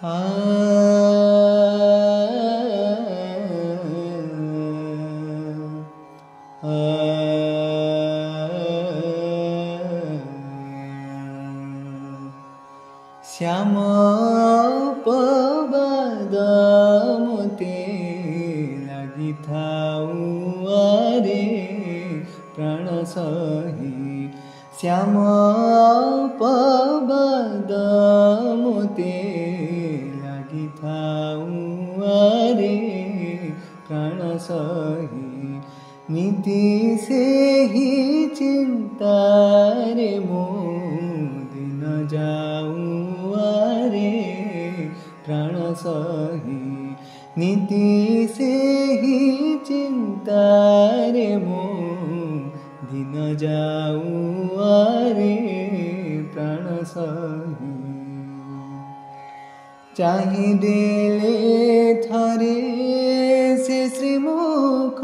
आ श्याम पबद मोते लगी थाऊ आरे प्राण सही श्याम पबद मोते लगी थाऊ आरे प्राण सही नीति से ही चिंता रे मो दिन जाऊँ प्राण सही नीति से ही चिंता रे मो दिन जाऊँ आरे प्राण सही चाहि देले थरे से श्रीमुख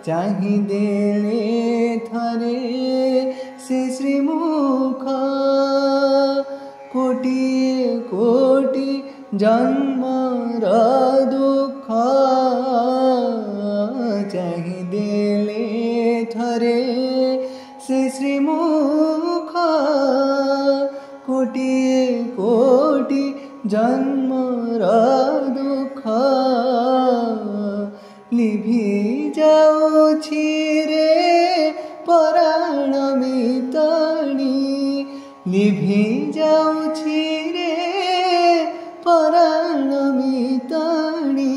चाहि देले थरे से श्रीमुख कोटि कोटि जन्म र दुख चाहि देले थरे से श्रीमुख कोटि कोटि जन्म र दुख लिभि जाउछि रे पराण मितणी लिभि जाउछि रे पराण मितणी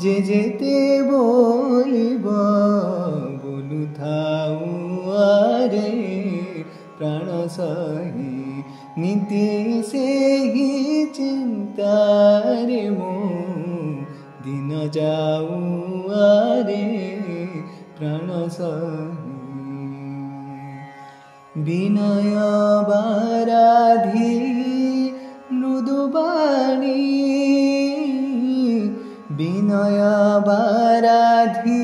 जे जेते बोलिब बोलु थाऊ आरे प्राण सही नीति से ही चिंता रे मो दिन जाऊँ आरे प्राण सही विनय बाराधी मृदुबाणी विनय बाराधी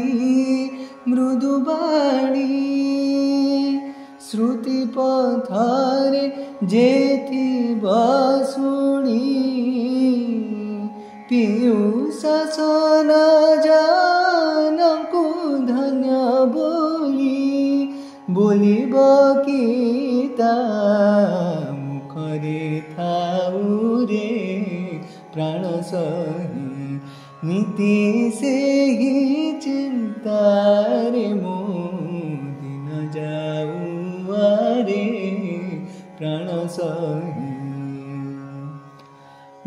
मृदुबाणी श्रुति पथरे जेथि बसुणी पीयूष सन जानकु धन्य बोलिब गीता मुखरे थाऊ रे प्राण सही नीति से ही चिंता रे मो दिन जाऊँ आरे प्राण सही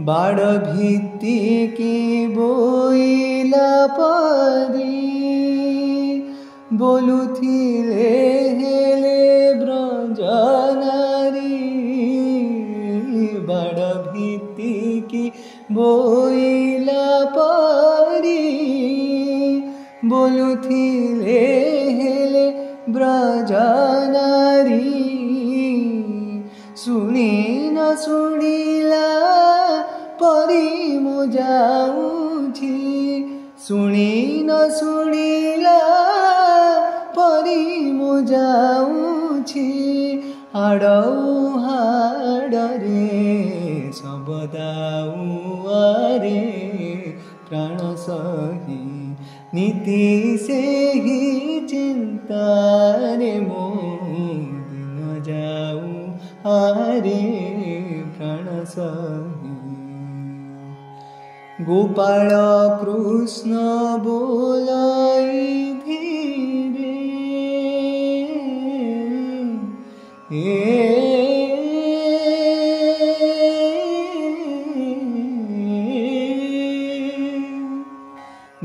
बाड़ भित्ति की बोइला परी बोलुथिले हेले ब्रज नारी बाड़ भित्ति की बोइला परी बोलुथिले हेले ब्रज नारी सुनी न सुनिला परी मो जाऊँछि सुनी न सुनिला परी मो जाऊँछि हाडौ हाडरे सबदाऊ आरे प्राण सही नीति से ही चिंता रे मो दिन जाऊँ आरे प्राण सही गोपाल कृष्ण बोलाई धीरे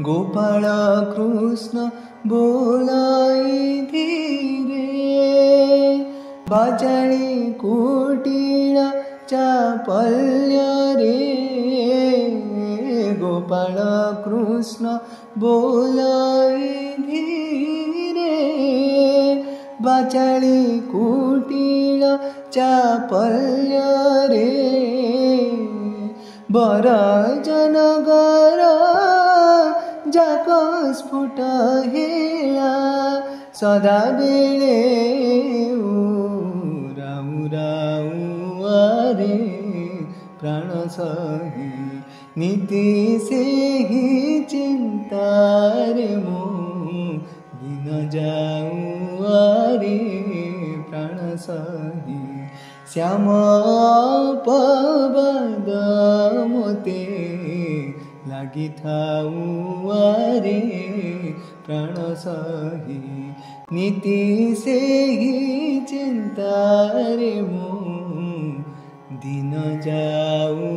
गोपाल कृष्ण बोलाई धीरे बाजाणी कुटीर चापल्य रे गोपाल कृष्ण बोलाई धीरे बाचाली कुटीर चापल्य रे बर जनगर जाक स्फुट हेला सदा बेले राउ राउ आरे प्राण सही नीति से ही चिंतारे मो दिन जाऊँ आरे प्राण सही श्याम पद मोते लगी थाऊ आरे प्राण सही नीति से ही चिंतारे मो दिन जाऊँ